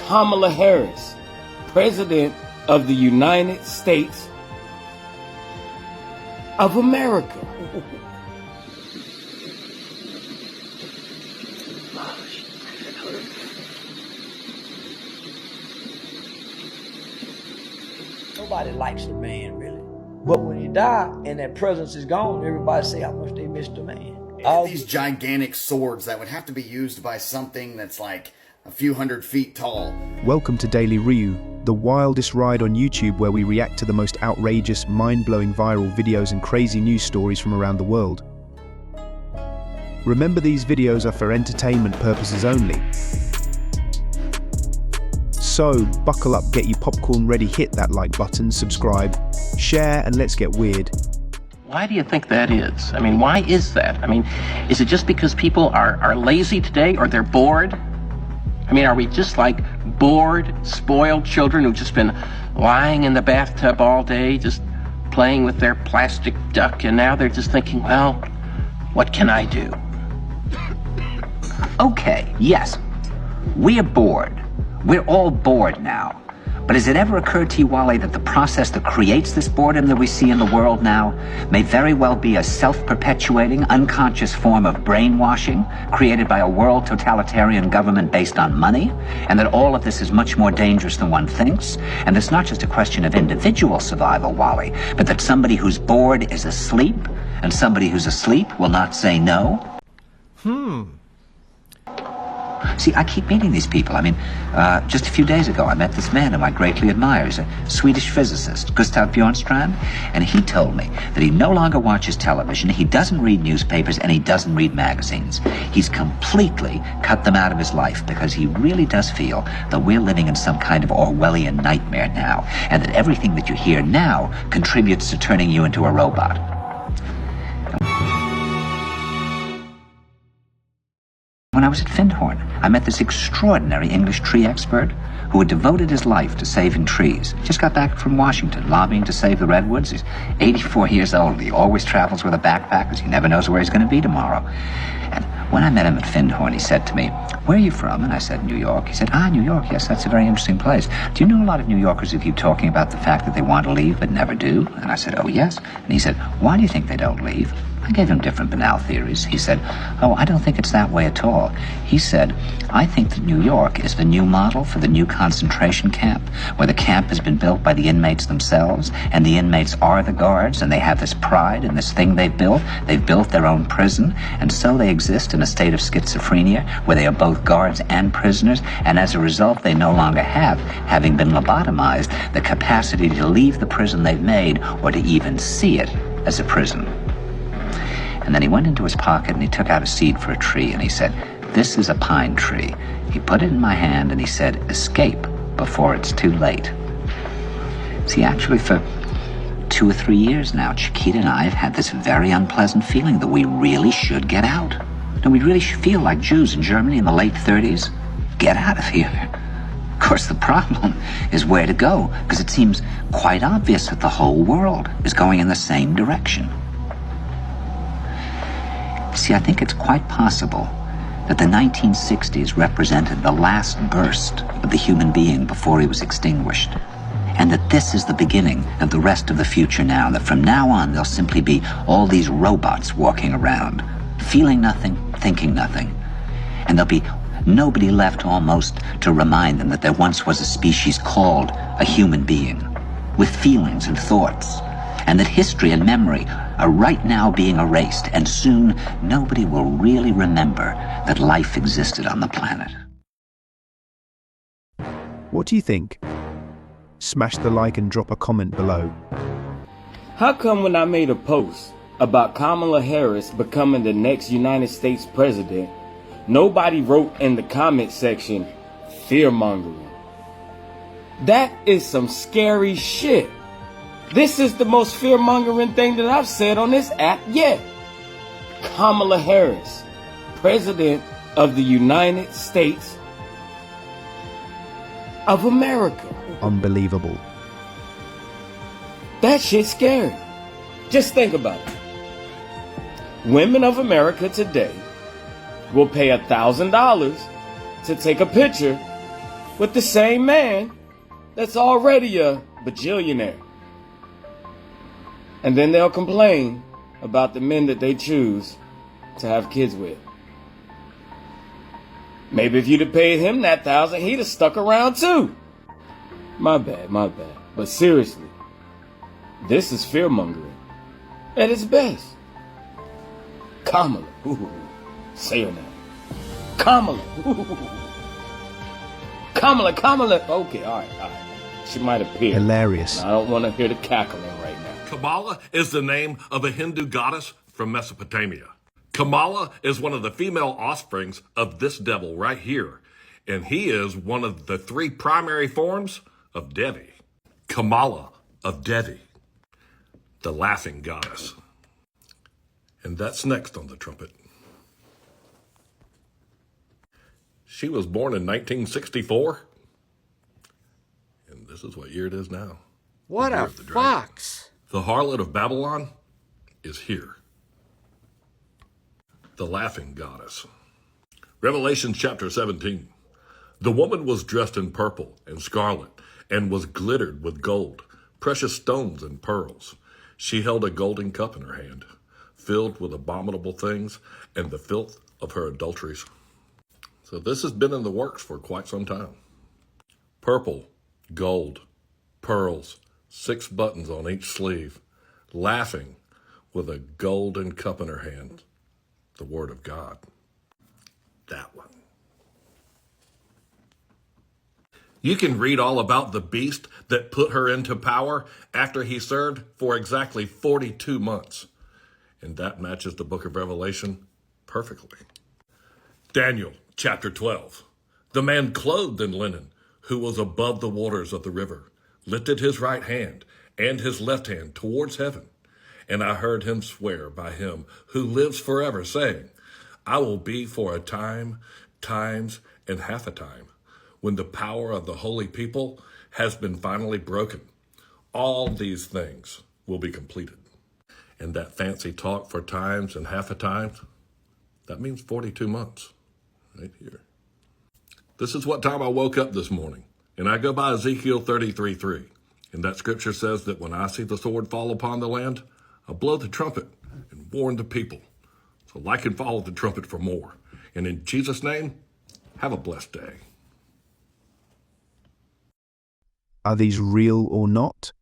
Kamala Harris, President of the United States of America. Nobody likes a man, really. But when you die and that presence is gone, everybody say how much they missed a man. All these gigantic swords that would have to be used by something that's like a few 100 feet tall. Welcome to Daily Ryu, the wildest ride on YouTube where we react to the most outrageous, mind-blowing viral videos and crazy news stories from around the world. Remember, these videos are for entertainment purposes only. So, buckle up, get your popcorn ready, hit that like button, subscribe, share, and let's get weird. Why do you think that is? I mean, why is that? I mean, is it just because people are lazy today or they're bored? I mean, are we just like bored, spoiled children who've just been lying in the bathtub all day, just playing with their plastic duck, and now they're just thinking, well, what can I do? Okay, yes, we are bored. We're all bored now. But has it ever occurred to you, Wally, that the process that creates this boredom that we see in the world now may very well be a self-perpetuating, unconscious form of brainwashing created by a world totalitarian government based on money, and that all of this is much more dangerous than one thinks, and it's not just a question of individual survival, Wally, but that somebody who's bored is asleep, and somebody who's asleep will not say no? See, I keep meeting these people. I mean, just a few days ago, I met this man whom I greatly admire. He's a Swedish physicist, Gustav Bjornstrand, and he told me that he no longer watches television, he doesn't read newspapers, and he doesn't read magazines. He's completely cut them out of his life because he really does feel that we're living in some kind of Orwellian nightmare now, and that everything that you hear now contributes to turning you into a robot. When I was at Findhorn, I met this extraordinary English tree expert who had devoted his life to saving trees. Just got back from Washington, lobbying to save the redwoods. He's 84 years old. He always travels with a backpack because he never knows where he's going to be tomorrow. And when I met him at Findhorn, he said to me, "Where are you from?" And I said, "New York." He said, "New York, yes, that's a very interesting place. Do you know a lot of New Yorkers who keep talking about the fact that they want to leave but never do?" And I said, "Oh, yes." And he said, "Why do you think they don't leave?" I gave him different banal theories. He said, "Oh, I don't think it's that way at all." He said, "I think that New York is the new model for the new concentration camp, where the camp has been built by the inmates themselves, and the inmates are the guards, and they have this pride in this thing they've built. They've built their own prison, and so they exist in a state of schizophrenia, where they are both guards and prisoners, and as a result, they no longer have, having been lobotomized, the capacity to leave the prison they've made, or to even see it as a prison." And then he went into his pocket and he took out a seed for a tree and he said, "This is a pine tree." He put it in my hand and he said, "Escape before it's too late." See, actually for 2 or 3 years now, Chiquita and I have had this very unpleasant feeling that we really should get out. And we really should feel like Jews in Germany in the late 30s. Get out of here. Of course, the problem is where to go, because it seems quite obvious that the whole world is going in the same direction. See, I think it's quite possible that the 1960s represented the last burst of the human being before he was extinguished, and that this is the beginning of the rest of the future now, that from now on there'll simply be all these robots walking around, feeling nothing, thinking nothing, and there'll be nobody left almost to remind them that there once was a species called a human being, with feelings and thoughts, and that history and memory are right now being erased, and soon nobody will really remember that life existed on the planet. What do you think? Smash the like and drop a comment below. How come when I made a post about Kamala Harris becoming the next United States president, nobody wrote in the comment section, "fear-mongering"? That is some scary shit. This is the most fear-mongering thing that I've said on this app yet. Kamala Harris, President of the United States of America. Unbelievable. That shit's scary. Just think about it. Women of America today will pay $1,000 to take a picture with the same man that's already a bajillionaire. And then they'll complain about the men that they choose to have kids with. Maybe if you'd have paid him that $1,000, he'd have stuck around too. My bad. But seriously, this is fear-mongering at its best. Kamala, ooh, say her name. Kamala, ooh. Kamala. Okay, all right. She might appear. Hilarious. I don't want to hear the cackling right now. Kamala is the name of a Hindu goddess from Mesopotamia. Kamala is one of the female offsprings of this devil right here, and he is one of the 3 primary forms of Devi. Kamala of Devi, the laughing goddess. And that's next on the trumpet. She was born in 1964, and this is what year it is now. What a fox! The harlot of Babylon is here. The laughing goddess. Revelation chapter 17. The woman was dressed in purple and scarlet and was glittered with gold, precious stones and pearls. She held a golden cup in her hand, filled with abominable things and the filth of her adulteries. So this has been in the works for quite some time. Purple, gold, pearls, 6 buttons on each sleeve, laughing with a golden cup in her hand. The Word of God. That one. You can read all about the beast that put her into power after he served for exactly 42 months. And that matches the book of Revelation perfectly. Daniel chapter 12. The man clothed in linen, who was above the waters of the river, lifted his right hand and his left hand towards heaven. And I heard him swear by him who lives forever, saying, I will be for a time, times, and half a time, when the power of the holy people has been finally broken. All these things will be completed. And that fancy talk for times and half a time, that means 42 months, right here. This is what time I woke up this morning, and I go by Ezekiel 33:3. And that scripture says that when I see the sword fall upon the land, I'll blow the trumpet and warn the people, so like and follow the trumpet for more. And in Jesus' name, have a blessed day. Are these real or not?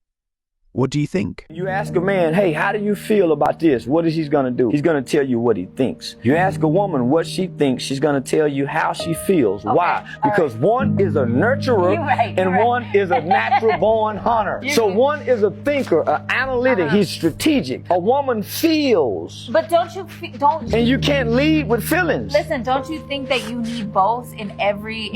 What do you think? You ask a man, hey, how do you feel about this? What is he going to do? He's going to tell you what he thinks. You ask a woman what she thinks, she's going to tell you how she feels. Okay. Why? Because one is a nurturer and one is a natural born hunter. So one is a thinker, an analytic, he's strategic. A woman feels. But don't you and you can't lead with feelings. Listen, don't you think that you need both in every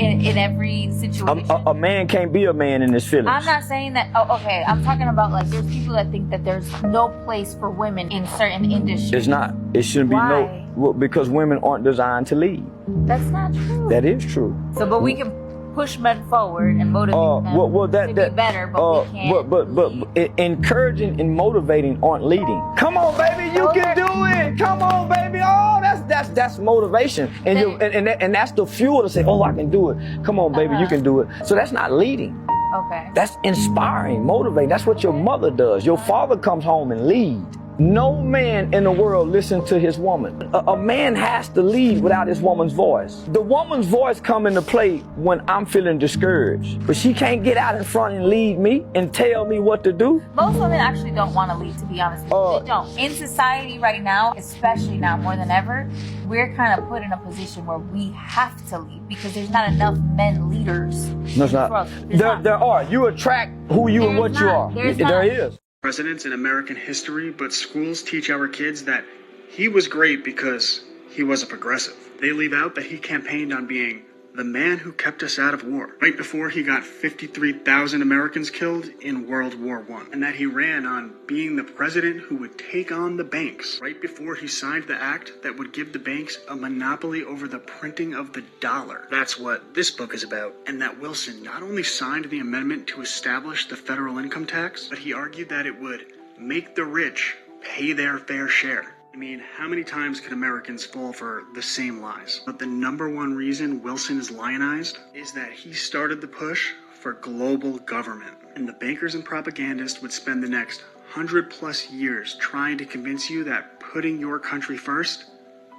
situation? A man can't be a man in his feelings. I'm not saying that. Oh, okay. I'm talking about like there's people that think that there's no place for women in certain industries. It's not. It shouldn't be no. Because women aren't designed to lead. That's not true. That is true. So, but we can push men forward and motivate them to be better, but we can't. But encouraging and motivating aren't leading. Come on, baby, you can do it. Come on, baby. Oh, that's motivation, and that's the fuel to say, oh, I can do it. Come on, baby, you can do it. So that's not leading. Okay. That's inspiring, motivating. That's what your mother does. Your father comes home and lead. No man in the world listens to his woman. A man has to lead without his woman's voice. The woman's voice come into play when I'm feeling discouraged. But she can't get out in front and lead me and tell me what to do. Most women actually don't want to lead, to be honest with you. They don't. In society right now, especially now more than ever, we're kind of put in a position where we have to lead because there's not enough men leaders. No, it's not. There are. You attract who you and what you are. There is. Presidents in American history, but schools teach our kids that he was great because he was a progressive. They leave out that he campaigned on being the man who kept us out of war, right before he got 53,000 Americans killed in World War I, and that he ran on being the president who would take on the banks, right before he signed the act that would give the banks a monopoly over the printing of the dollar. That's what this book is about, and that Wilson not only signed the amendment to establish the federal income tax, but he argued that it would make the rich pay their fair share. I mean, how many times could Americans fall for the same lies? But the number one reason Wilson is lionized is that he started the push for global government. And the bankers and propagandists would spend the next 100+ years trying to convince you that putting your country first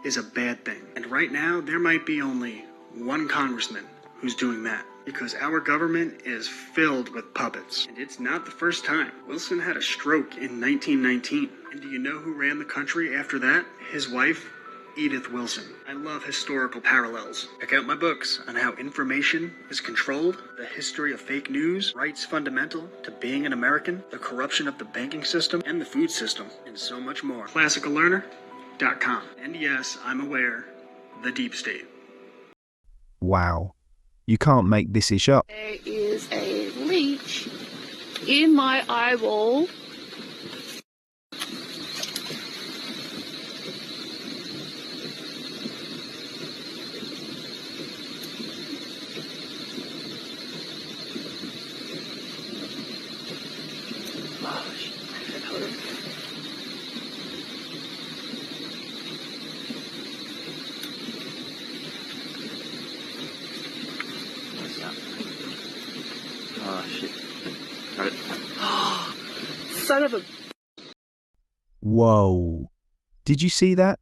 is a bad thing. And right now, there might be only one congressman who's doing that. Because our government is filled with puppets. And it's not the first time. Wilson had a stroke in 1919. And do you know who ran the country after that? His wife, Edith Wilson. I love historical parallels. Check out my books on how information is controlled, the history of fake news, rights fundamental to being an American, the corruption of the banking system and the food system, and so much more. ClassicalLearner.com. And yes, I'm aware, the deep state. Wow. You can't make this ish up. There is a leech in my eyeball. Oh, shit. Got it. Son of a... Whoa. Did you see that?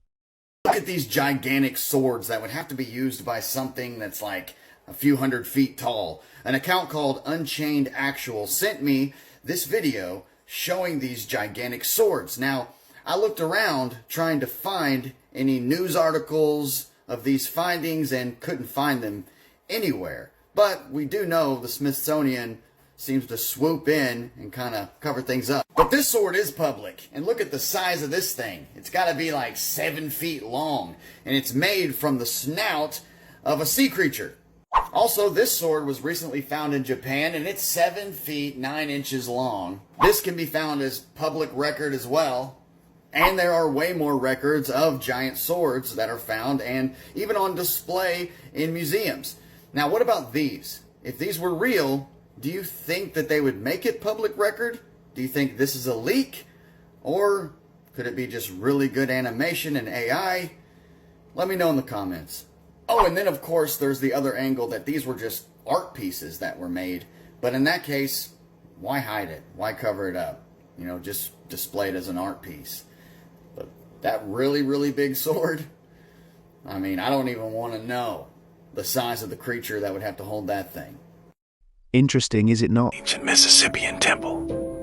Look at these gigantic swords that would have to be used by something that's like a few 100 feet tall. An account called Unchained Actual sent me this video showing these gigantic swords. Now, I looked around trying to find any news articles of these findings and couldn't find them anywhere. But we do know the Smithsonian seems to swoop in and kind of cover things up. But this sword is public, and look at the size of this thing. It's got to be like 7 feet long, and it's made from the snout of a sea creature. Also, this sword was recently found in Japan, and it's 7 feet 9 inches long. This can be found as public record as well. And there are way more records of giant swords that are found and even on display in museums. Now, what about these? If these were real, do you think that they would make it public record? Do you think this is a leak? Or could it be just really good animation and AI? Let me know in the comments. Oh, and then of course there's the other angle that these were just art pieces that were made. But in that case, why hide it? Why cover it up? You know, just display it as an art piece. But that really, really big sword, I mean, I don't even want to know the size of the creature that would have to hold that thing. Interesting, is it not? Ancient Mississippian temple.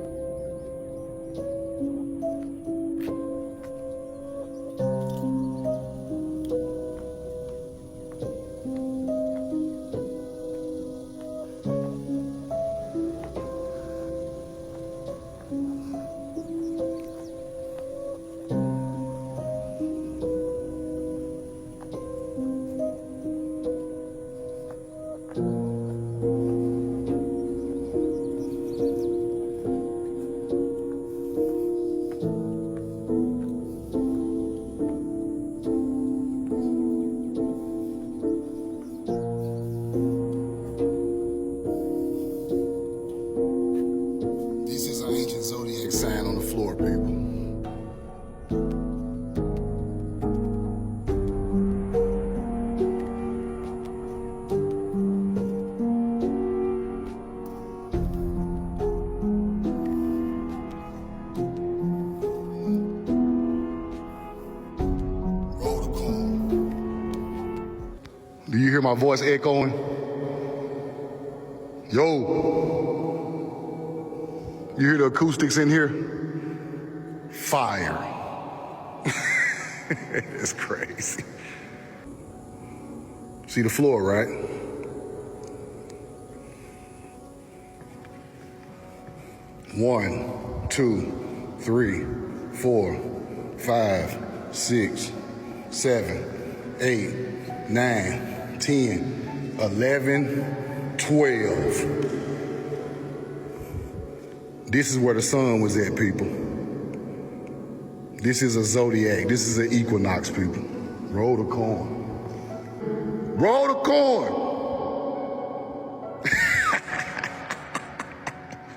Sign on the floor, people. Roll the corn. Do you hear my voice echoing? Yo. You hear the acoustics in here? Fire. It's crazy. See the floor, right? One, 2, 3, 4, 5, 6, 7, 8, 9, 10, 11, 12. This is where the sun was at, people. This is a zodiac. This is an equinox, people. Roll the corn. Roll the corn!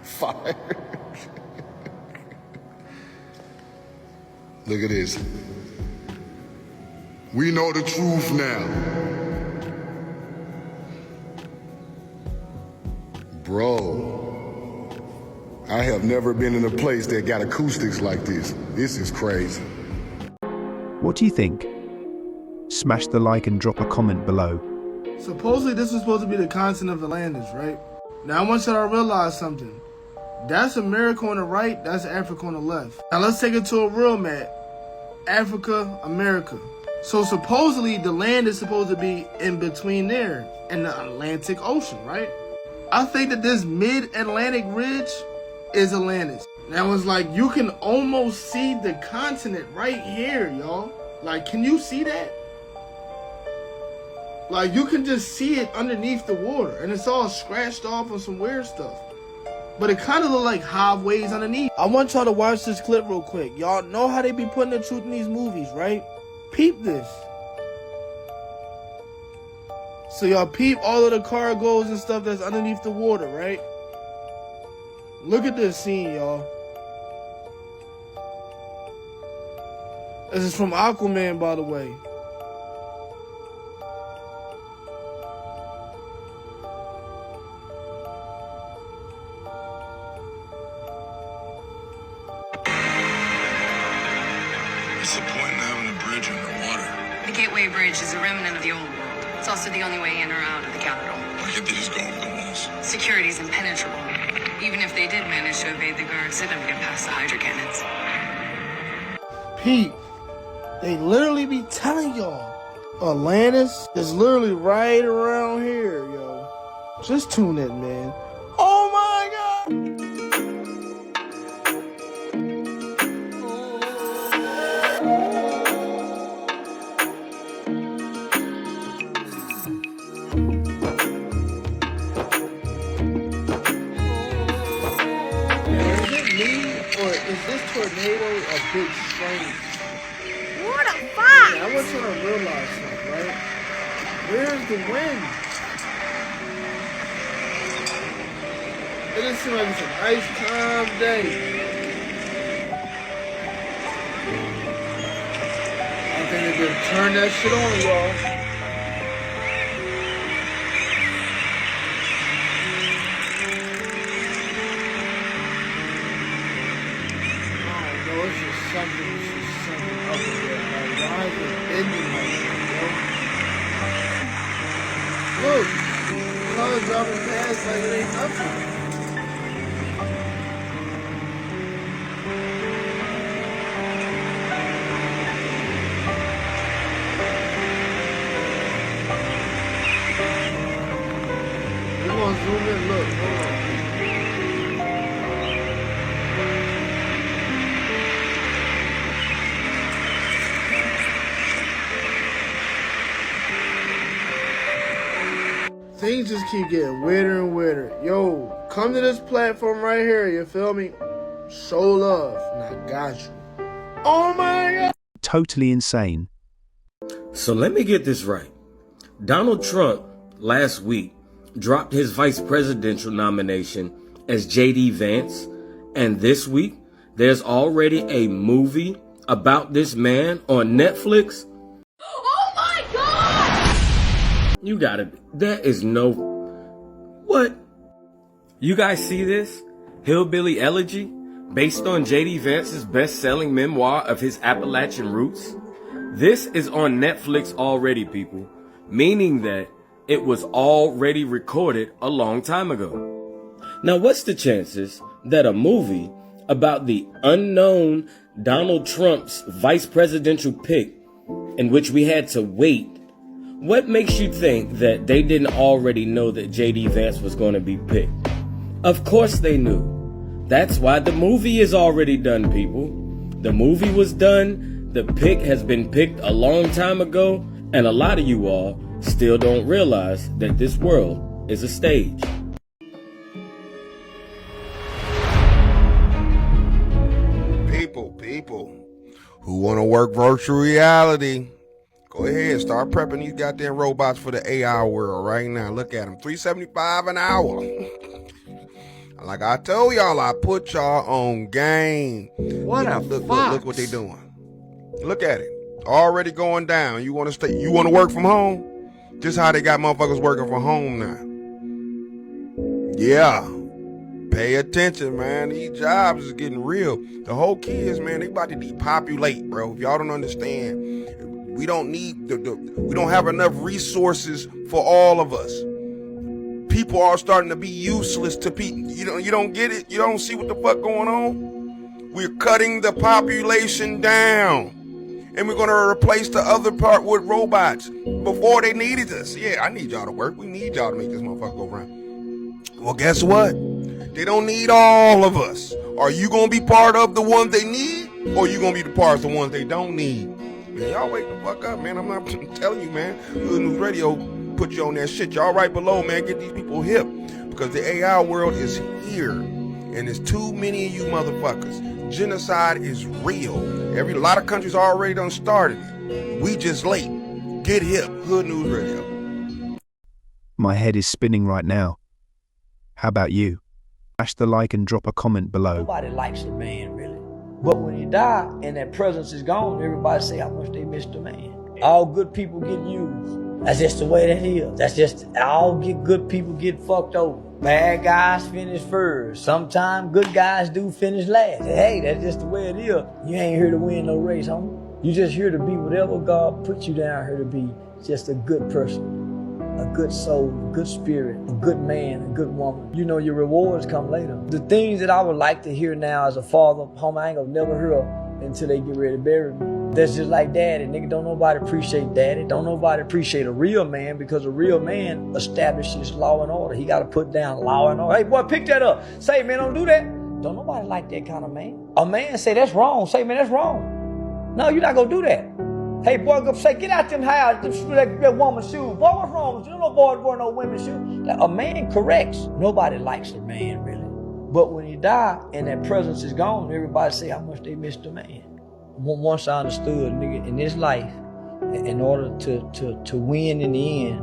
Fire. Look at this. We know the truth now. Bro, I have never been in a place that got acoustics like this. This is crazy. What do you think? Smash the like and drop a comment below. Supposedly this was supposed to be the continent of Atlantis, right? Now I want y'all to realize something. That's America on the right, that's Africa on the left. Now let's take it to a real map. Africa, America. So supposedly the land is supposed to be in between there in the Atlantic Ocean, right? I think that this mid-Atlantic ridge is Atlantis. Now it's like you can almost see the continent right here, y'all. Like, can you see that? Like, you can just see it underneath the water, and it's all scratched off on some weird stuff. But it kind of look like highways underneath. I want y'all to watch this clip real quick. Y'all know how they be putting the truth in these movies, right? Peep this. So y'all peep all of the cargoes and stuff that's underneath the water, right? Look at this scene, y'all. This is from Aquaman, by the way. What's the point in having a bridge underwater? The Gateway Bridge is a remnant of the old world. It's also the only way in or out of the capital. Why can't they just go over the walls? Security's impenetrable. Even if they did manage to evade the guards, they'd never get past the hydro cannons. Pete, they literally be telling y'all Atlantis is literally right around here, yo. Just tune in, man. Oh my God! Is this tornado a big strain? What a fuck! Yeah, I want you to realize something, right? Where's the wind? It just seems like it's a nice calm day. I think they just turn that shit on, y'all. It's just something up there. Like, why is it bending like that, yo? Look, cars dropping past like it ain't nothing. We're gonna zoom in, look, hold on. Things just keep getting weirder and weirder. Yo, come to this platform right here, you feel me? Show love, and I got you. Oh my God! Totally insane. So let me get this right. Donald Trump last week dropped his vice presidential nomination as J.D. Vance, and this week there's already a movie about this man on Netflix. Oh my God! You gotta be. There is no. What? You guys see this? Hillbilly Elegy? Based on J.D. Vance's best-selling memoir of his Appalachian roots? This is on Netflix already, people. Meaning that it was already recorded a long time ago. Now, what's the chances that a movie about the unknown Donald Trump's vice presidential pick, in which we had to wait, what makes you think that they didn't already know that J.D. Vance was going to be picked? Of course they knew. That's why the movie is already done, people. The movie was done, the pick has been picked a long time ago, and a lot of you all still don't realize that this world is a stage. People who want to work virtual reality, go ahead, start prepping these goddamn robots for the AI world right now. Look at them, $375 an hour. Like I told y'all, I put y'all on game. What a look what they doing. Look at it. Already going down. You want to work from home? Just how they got motherfuckers working from home now. Yeah. Pay attention, man. These jobs is getting real. The whole key is, man, they about to depopulate, bro. If y'all don't understand, we don't need we don't have enough resources for all of us. People are starting to be useless to people. You don't get it? You don't see what the fuck going on? We're cutting the population down. And we're going to replace the other part with robots. Before they needed us. Yeah, I need y'all to work. We need y'all to make this motherfucker go round. Well, guess what? They don't need all of us. Are you going to be part of the ones they need? Or are you going to be the part of the ones they don't need? Man, y'all wake the fuck up, man. I'm not telling you, man. Hood News Radio put you on that shit. Y'all right below, man. Get these people hip. Because the AI world is here. And there's too many of you motherfuckers. Genocide is real. A lot of countries already done started it. We just late. Get hip. Hood News Radio. My head is spinning right now. How about you? Smash the like and drop a comment below. Nobody likes a man, really. But when you die and that presence is gone, everybody say how much they missed the man. All good people get used. That's just the way that is. That's just good people get fucked over. Bad guys finish first. Sometimes good guys do finish last. Hey, that's just the way it is. You ain't here to win no race, homie. You just here to be whatever God put you down here to be. Just a good person, a good soul, a good spirit, a good man, a good woman. You know your rewards come later. The things that I would like to hear now as a father, homie, I ain't gonna never hear until they get ready to bury me. That's just like daddy. Nigga, don't nobody appreciate daddy. Don't nobody appreciate a real man, because a real man establishes law and order. He got to put down law and order. Hey, boy, pick that up. Say, man, don't do that. Don't nobody like that kind of man. A man say, that's wrong. Say, man, that's wrong. No, you're not going to do that. Hey, boy, go say, get out them houses, that woman's shoes. Boy, what's wrong with you? No boy wearing no women's shoes. A man corrects. Nobody likes a man, really. But when you die and that presence is gone, everybody say how much they missed the man. Once I understood, nigga, in this life, in order to win in the end,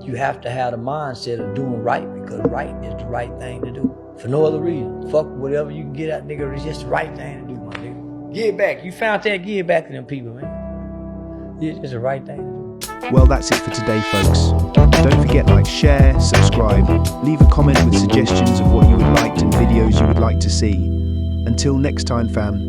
you have to have the mindset of doing right, because right is the right thing to do. For no other reason. Fuck whatever you can get out, nigga, it's just the right thing to do, my nigga. Give it back. You found that, give it back to them people, man. It's just the right thing to do. Well, that's it for today, folks. Don't forget, like, share, subscribe, leave a comment with suggestions of what you would like and videos you would like to see. Until next time, fam.